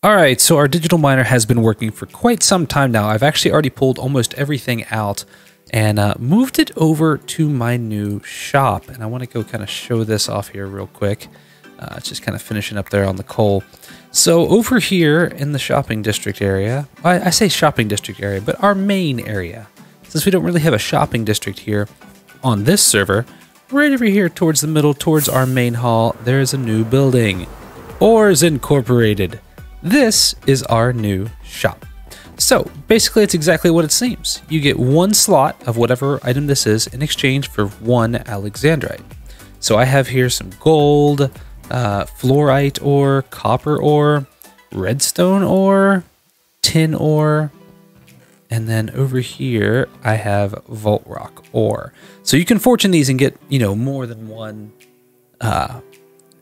All right, so our digital miner has been working for quite some time now. I've actually already pulled almost everything out and moved it over to my new shop. And I want to go kind of show this off here real quick. It's just kind of finishing up there on the coal. So over here in the shopping district area, I say shopping district area, but our main area, since we don't really have a shopping district here on this server, right over here towards the middle, towards our main hall, there's a new building. Ores Incorporated. This is our new shop. So basically it's exactly what it seems. You get one slot of whatever item this is in exchange for one alexandrite. So I have here some gold, fluorite ore, copper ore, redstone ore, tin ore, and then over here I have vault rock ore. So you can fortune these and get, you know, more than one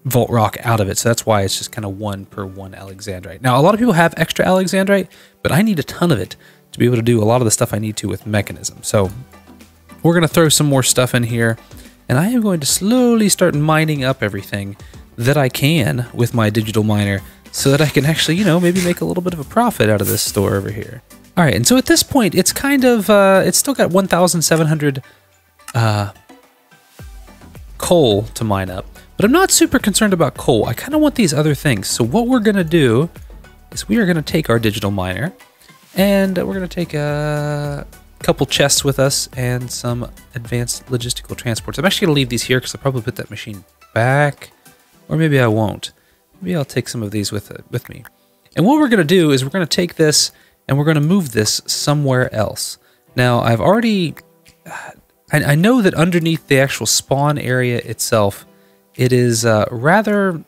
vault rock out of it. So that's why it's just kind of one per one alexandrite. Now a lot of people have extra alexandrite, but I need a ton of it to be able to do a lot of the stuff I need to with mechanism. So we're going to throw some more stuff in here, and I am going to slowly start mining up everything that I can with my digital miner so that I can actually, you know, maybe make a little bit of a profit out of this store over here. All right, and so at this point, it's kind of, it's still got 1,700 coal to mine up, but I'm not super concerned about coal. I kind of want these other things. So what we're going to do is we are going to take our digital miner, and we're going to take a couple chests with us and some advanced logistical transports. I'm actually going to leave these here because I'll probably put that machine back, or maybe I won't. Maybe I'll take some of these with me. And what we're going to do is we're going to take this and we're going to move this somewhere else. Now, I've already... I know that underneath the actual spawn area itself, it is rather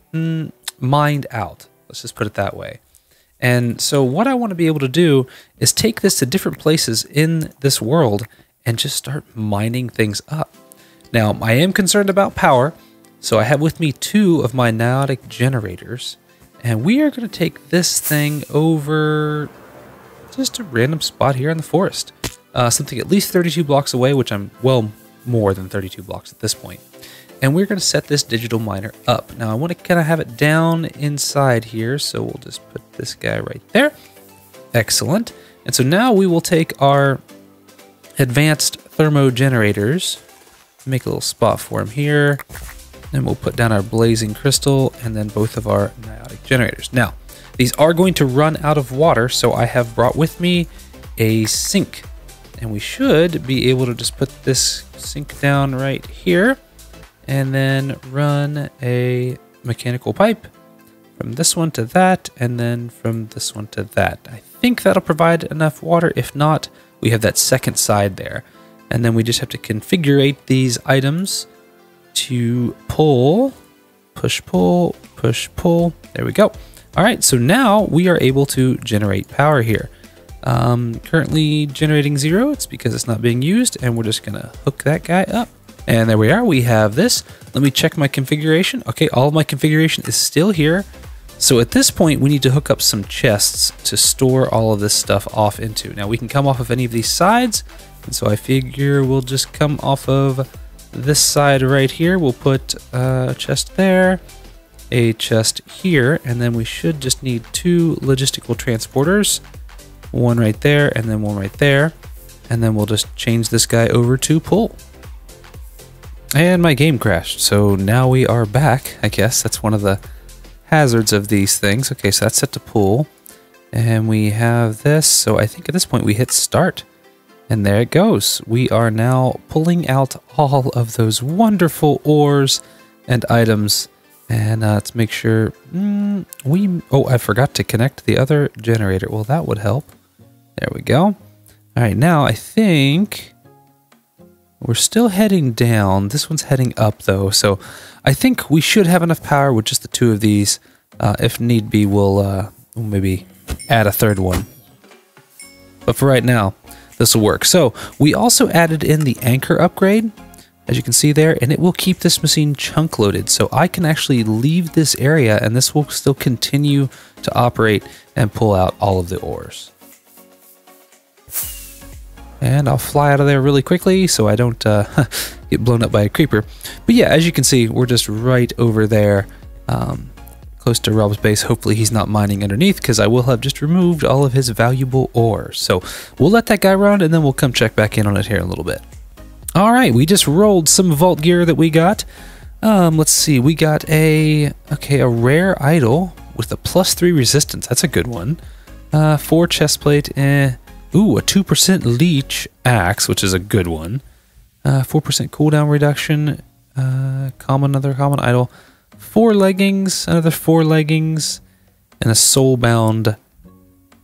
mined out. Let's just put it that way. And so what I want to be able to do is take this to different places in this world and just start mining things up. Now, I am concerned about power, so I have with me 2 of my Niotic generators, and we are going to take this thing over just a random spot here in the forest. Something at least 32 blocks away, which I'm well more than 32 blocks at this point. And we're going to set this digital miner up. Now I want to kind of have it down inside here, so we'll just put this guy right there. Excellent. And so now we will take our advanced thermo generators, make a little spot for them here, and we'll put down our blazing crystal and then both of our Niotic generators. Now, these are going to run out of water, so I have brought with me a sink. And we should be able to just put this sink down right here and then run a mechanical pipe from this one to that and then from this one to that. I think that'll provide enough water. If not, we have that second side there. And then we just have to configure these items to pull, push, pull, push, pull. There we go. All right, so now we are able to generate power here. Currently generating 0. It's because it's not being used, and we're just gonna hook that guy up. And there we are. We have this. Let me check my configuration. Okay, all of my configuration is still here. So at this point, we need to hook up some chests to store all of this stuff off into. Now we can come off of any of these sides, and so I figure we'll just come off of this side right here. We'll put a chest there, a chest here, and then we should just need 2 logistical transporters. One right there, and then one right there. And then we'll just change this guy over to pull. And my game crashed, so now we are back, I guess. That's one of the hazards of these things. Okay, so that's set to pull. And we have this, so I think at this point we hit start. And there it goes. We are now pulling out all of those wonderful ores and items. And let's make sure oh, I forgot to connect the other generator. Well, that would help. There we go. All right, now I think we're still heading down. This one's heading up though, so I think we should have enough power with just the 2 of these. If need be, we'll maybe add a 3rd one. But for right now, this will work. So we also added in the anchor upgrade, as you can see there, and it will keep this machine chunk loaded. So I can actually leave this area and this will still continue to operate and pull out all of the ores. And I'll fly out of there really quickly so I don't get blown up by a creeper. But yeah, as you can see, we're just right over there close to Rob's base. Hopefully he's not mining underneath, because I will have just removed all of his valuable ore. So we'll let that guy run, and then we'll come check back in on it here in a little bit. All right, we just rolled some vault gear that we got. Let's see, we got a rare idol with a +3 resistance. That's a good one. 4 chest plate. Ooh, a 2% leech axe, which is a good one. 4% cooldown reduction. Another common idol. 4 leggings, another 4 leggings, and a soulbound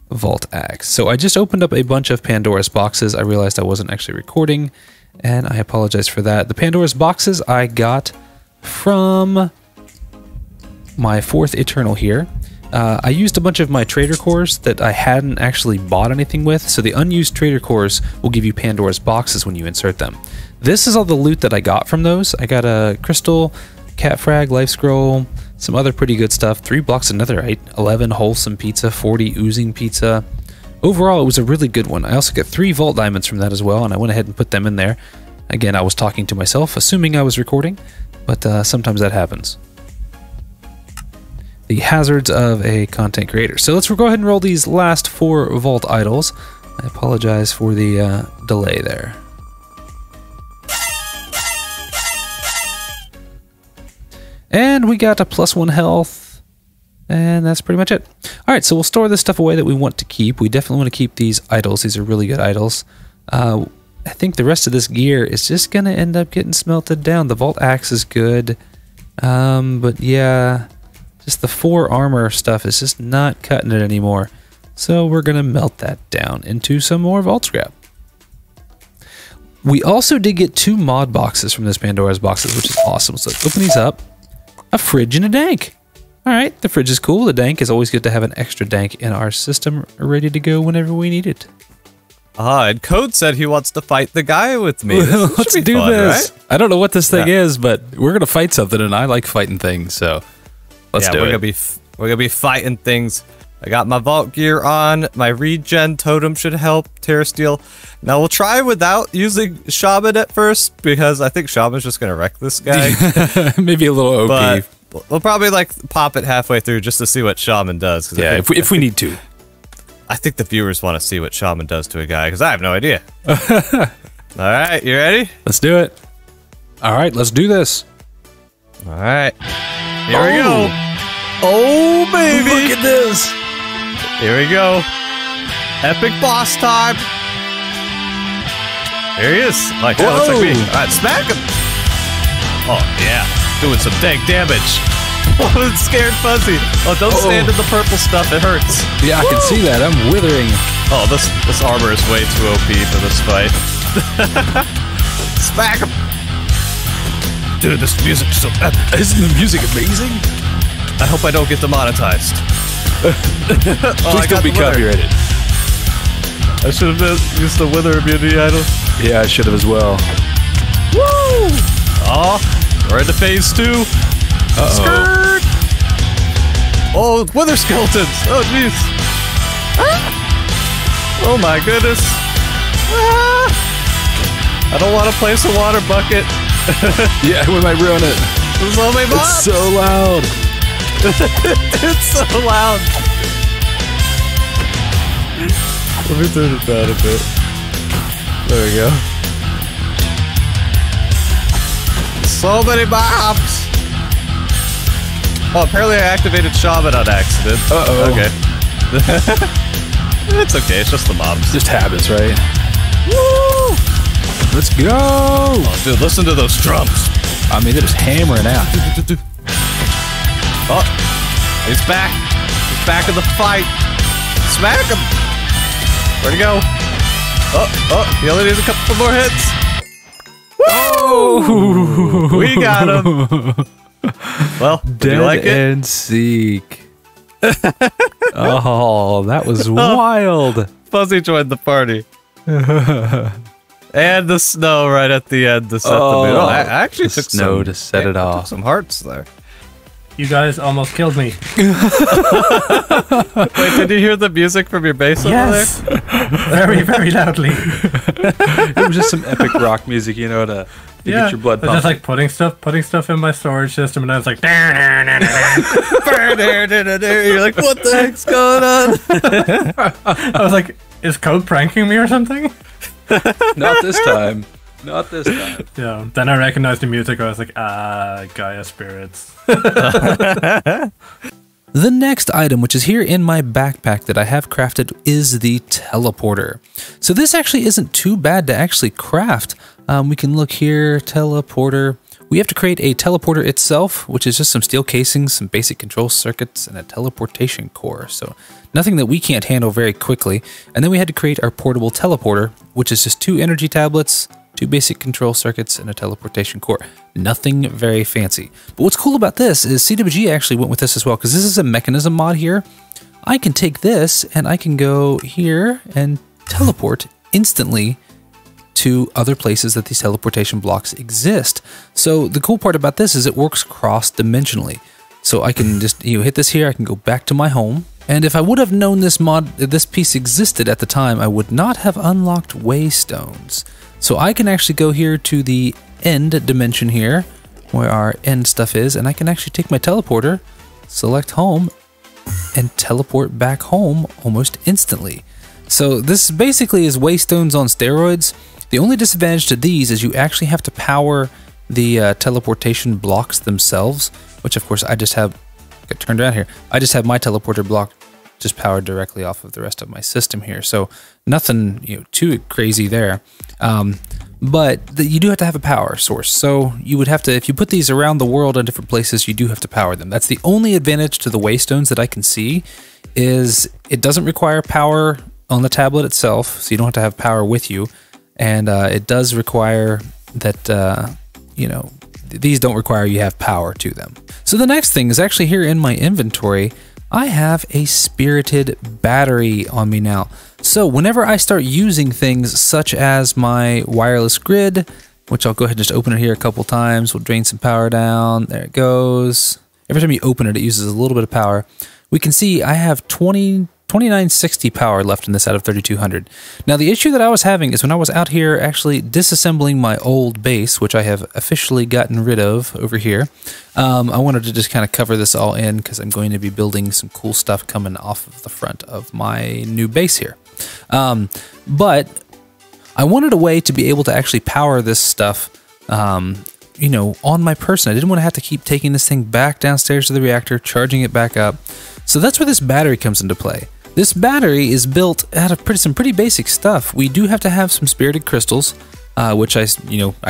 vault axe. So I just opened up a bunch of Pandora's boxes. I realized I wasn't actually recording, and I apologize for that. The Pandora's boxes I got from my 4th Eternal here. I used a bunch of my trader cores that I hadn't actually bought anything with, so the unused trader cores will give you Pandora's boxes when you insert them. This is all the loot that I got from those. I got a crystal, cat frag, life scroll, some other pretty good stuff, 3 blocks of netherite, 11 wholesome pizza, 40 oozing pizza. Overall, it was a really good one. I also got 3 vault diamonds from that as well, and I went ahead and put them in there. Again, I was talking to myself, assuming I was recording, but sometimes that happens. The hazards of a content creator. So let's go ahead and roll these last 4 vault idols. I apologize for the delay there. And we got a +1 health, and that's pretty much it. All right, so we'll store this stuff away that we want to keep. We definitely want to keep these idols. These are really good idols. I think the rest of this gear is just gonna end up getting smelted down. The vault axe is good, but yeah, just the 4 armor stuff is just not cutting it anymore. So we're gonna melt that down into some more vault scrap. We also did get 2 mod boxes from this Pandora's boxes, which is awesome. So let's open these up. A fridge and a dank. All right, the fridge is cool. The dank is always good to have an extra dank in our system, ready to go whenever we need it. And Code said he wants to fight the guy with me. Let's do fun, this. Right? I don't know what this thing is, but we're gonna fight something, and I like fighting things, so let's do it. We're gonna be fighting things. I got my vault gear on. My regen totem should help. Terra Steel. Now we'll try without using Shaman at first, because I think Shaman's just gonna wreck this guy. Maybe a little OP. But we'll probably like pop it halfway through just to see what Shaman does. Yeah, if we need to. I think the viewers want to see what Shaman does to a guy, because I have no idea. All right, you ready? Let's do it. All right, let's do this. All right, here we go. Oh baby! Look at this. Here we go. Epic boss time. Here he is. Like, that looks like me. All right, smack him. Oh yeah, doing some dang damage. Oh, it's scared Fuzzy. Oh, don't stand in the purple stuff. It hurts. Yeah, I can see that. I'm withering. Oh, this armor is way too OP for this fight. Smack him. Dude, this music's so epic. Isn't the music amazing? I hope I don't get demonetized. Please don't be copyrighted. I should have used the Wither immunity idol. Yeah, I should have as well. Woo! Oh, we're into phase 2. Skirt! Oh, Wither skeletons! Oh, jeez. Ah! Oh my goodness. Ah! I don't want to place a water bucket. Yeah, we might ruin it. There's so many mobs. It's so loud. It's so loud. Let me turn it down a bit. There we go. So many mobs. Oh, apparently I activated Shaman on accident. Uh-oh. Okay. It's okay, it's just the mobs. Just habits, right? Woo! Let's go! Oh, dude, listen to those drums. I mean, they're just hammering out. Oh, he's back. He's back in the fight. Smack him. Where'd he go? Oh, he only needs a couple more hits. Woo! We got him. Well, did you like it? Dead and seek. Oh, that was wild. Fuzzy joined the party. And the snow right at the end to set the mood. Oh, I actually took snow to set it off. Took some hearts there. You guys almost killed me. Wait, did you hear the music from your base Yes! over there? Very, very loudly. It was just some epic rock music, you know, to get your blood I was just pumping. like putting stuff in my storage system, and I was like, You're like, what the heck's going on? I was like, is Code pranking me or something? Not this time. Not this time. Yeah. Then I recognized the music. I was like, Gaia spirits. The next item, which is here in my backpack that I have crafted, is the teleporter. So this actually isn't too bad to actually craft. We can look here, teleporter. We have to create a teleporter itself, which is just some steel casings, some basic control circuits, and a teleportation core. So nothing that we can't handle very quickly. And then we had to create our portable teleporter, which is just 2 energy tablets, 2 basic control circuits, and a teleportation core. Nothing very fancy. But what's cool about this is CWG actually went with this as well, because this is a mechanism mod here. I can take this and I can go here and teleport instantly to other places that these teleportation blocks exist. So the cool part about this is it works cross-dimensionally. So I can just hit this here, I can go back to my home. And if I would have known this piece existed at the time, I would not have unlocked waystones. So I can actually go here to the end dimension here, where our end stuff is, and I can actually take my teleporter, select home, and teleport back home almost instantly. So this basically is waystones on steroids. The only disadvantage to these is you actually have to power the teleportation blocks themselves, which of course I just have turned around here. I just have my teleporter block just powered directly off of the rest of my system here. So nothing too crazy there. But you do have to have a power source. So you would have to, if you put these around the world in different places, you do have to power them. That's the only advantage to the waystones that I can see, is it doesn't require power on the tablet itself, so you don't have to have power with you. And it does require that, these don't require you have power to them. So the next thing is actually here in my inventory, I have a spirited battery on me now. So whenever I start using things such as my wireless grid, which I'll go ahead and just open it here a couple times, we'll drain some power down, there it goes. Every time you open it, it uses a little bit of power. We can see I have 2960 power left in this out of 3200. Now the issue that I was having is when I was out here actually disassembling my old base, which I have officially gotten rid of over here. I wanted to just kind of cover this all in because I'm going to be building some cool stuff coming off of the front of my new base here. But I wanted a way to be able to actually power this stuff on my person. I didn't want to have to keep taking this thing back downstairs to the reactor, charging it back up. So that's where this battery comes into play. This battery is built out of some pretty basic stuff. We do have to have some spirited crystals, which I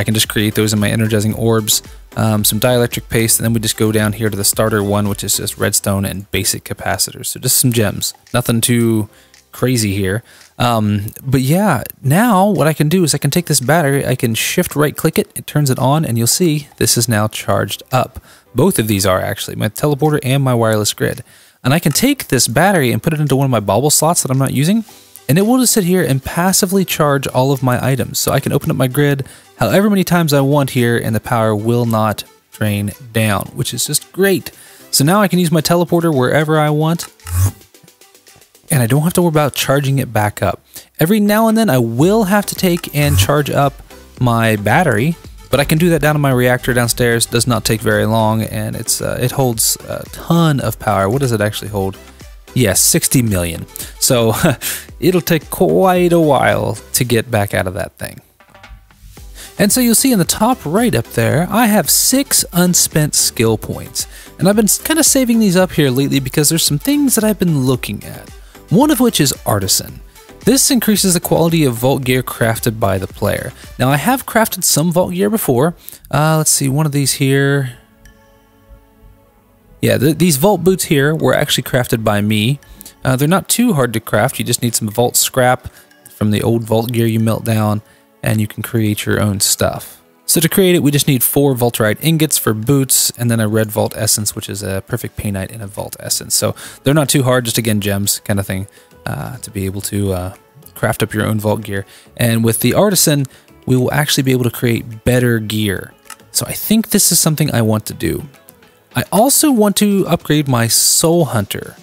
can just create those in my energizing orbs, some dielectric paste, and then we just go down here to the starter one, which is just redstone and basic capacitors. So just some gems, nothing too crazy here. But yeah, now what I can do is I can take this battery, I can shift right click it, it turns it on, and you'll see this is now charged up. Both of these are actually, my teleporter and my wireless grid. And I can take this battery and put it into one of my bauble slots that I'm not using, and it will just sit here and passively charge all of my items. So I can open up my grid however many times I want here, and the power will not drain down, which is just great. So now I can use my teleporter wherever I want, and I don't have to worry about charging it back up. Every now and then I will have to take and charge up my battery, but I can do that down in my reactor downstairs. Does not take very long, and it holds a ton of power. What does it actually hold? Yes, 60 million. So it'll take quite a while to get back out of that thing. And so you'll see in the top right up there, I have 6 unspent skill points. And I've been kind of saving these up here lately because there's some things that I've been looking at. One of which is Artisan. This increases the quality of vault gear crafted by the player. Now I have crafted some vault gear before. Let's see, one of these here. Yeah, these vault boots here were actually crafted by me. They're not too hard to craft. You just need some vault scrap from the old vault gear you melt down, and you can create your own stuff. So to create it, we just need 4 vaulterite ingots for boots, and then a red vault essence, which is a perfect painite in a vault essence. So they're not too hard, just again, gems kind of thing. To be able to craft up your own vault gear. And with the Artisan, we will actually be able to create better gear. So I think this is something I want to do. I also want to upgrade my Soul Hunter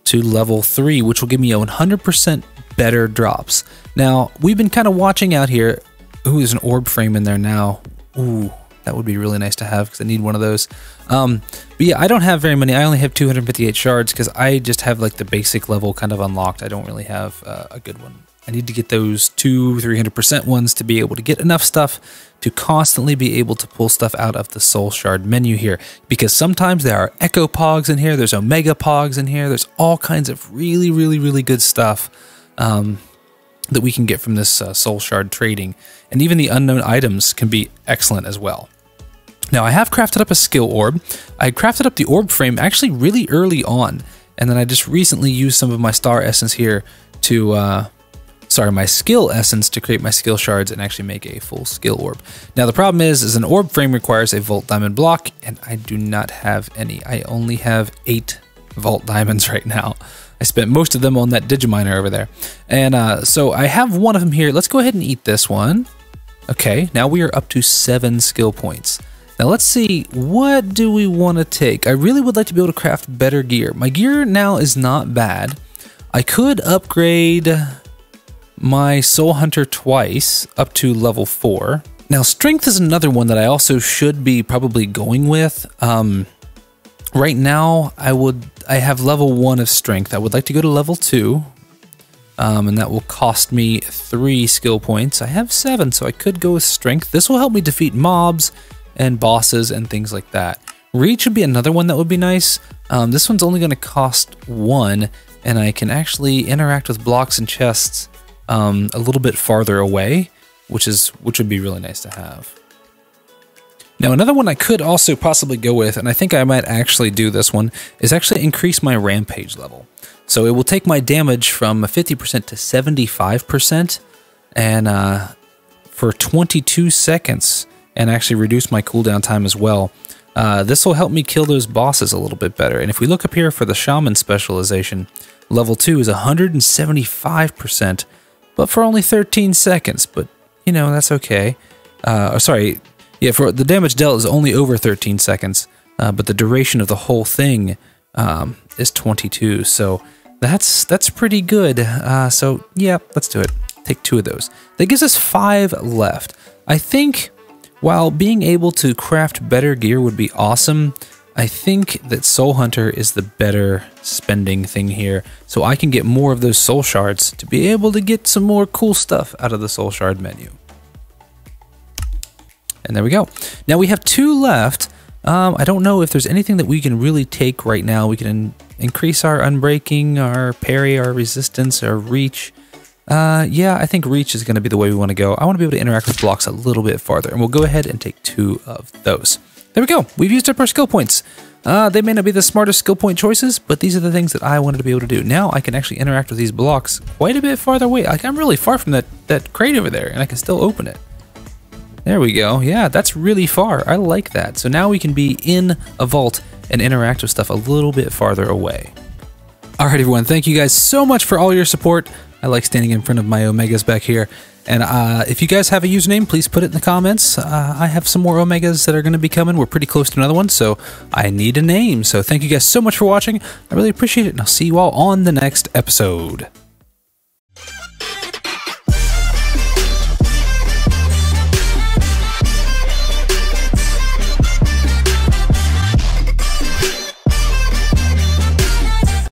to level 3, which will give me 100% better drops. Now, we've been kind of watching out here. Ooh, there's an orb frame in there now. Ooh, that would be really nice to have because I need one of those. But yeah, I don't have very many. I only have 258 shards because I just have like the basic level kind of unlocked. I don't really have a good one. I need to get those 300% ones to be able to get enough stuff to constantly be able to pull stuff out of the soul shard menu here, because sometimes there are echo pogs in here, there's omega pogs in here, there's all kinds of really good stuff that we can get from this soul shard trading, and even the unknown items can be excellent as well. Now I have crafted up a skill orb. I crafted up the orb frame actually really early on, and then I just recently used some of my star essence here to my skill essence to create my skill shards and actually make a full skill orb. Now the problem is an orb frame requires a vault diamond block, and I do not have any. I only have 8 vault diamonds right now. I spent most of them on that digiminer over there. And so I have one of them here. Let's go ahead and eat this one. Okay, now we are up to 7 skill points. Now let's see, what do we want to take? I really would like to be able to craft better gear. My gear now is not bad. I could upgrade my Soul Hunter twice up to level 4. Now strength is another one that I also should be probably going with. Right now I have level 1 of strength. I would like to go to level 2. And that will cost me 3 skill points. I have 7, so I could go with strength. This will help me defeat mobs and bosses and things like that. Reach would be another one that would be nice. This one's only going to cost 1, and I can actually interact with blocks and chests a little bit farther away, which would be really nice to have. Now another one I could also possibly go with, and I think I might actually do this one, is actually increase my rampage level. So it will take my damage from 50% to 75%, and for 22 seconds, and actually reduce my cooldown time as well. This will help me kill those bosses a little bit better. And if we look up here for the shaman specialization, level 2 is 175%, but for only 13 seconds. But you know, that's okay. Sorry, yeah, for the damage dealt is only over 13 seconds, but the duration of the whole thing is 22. So that's pretty good. So yeah, let's do it. Take 2 of those. That gives us 5 left. I think while being able to craft better gear would be awesome, I think that Soul Hunter is the better spending thing here, so I can get more of those soul shards to be able to get some more cool stuff out of the soul shard menu. And there we go. Now we have 2 left. I don't know if there's anything that we can really take right now. We can increase our unbreaking, our parry, our resistance, our reach. Yeah, I think reach is going to be the way we want to go. I want to be able to interact with blocks a little bit farther, and we'll go ahead and take 2 of those. There we go. We've used up our skill points. They may not be the smartest skill point choices, but these are the things that I wanted to be able to do. Now I can actually interact with these blocks quite a bit farther away. Like, I'm really far from that crate over there, and I can still open it. There we go. Yeah, that's really far. I like that. So now we can be in a vault and interact with stuff a little bit farther away. All right, everyone. Thank you guys so much for all your support. I like standing in front of my Omegas back here. And if you guys have a username, please put it in the comments. I have some more Omegas that are going to be coming. We're pretty close to another one, so I need a name. So thank you guys so much for watching. I really appreciate it, and I'll see you all on the next episode.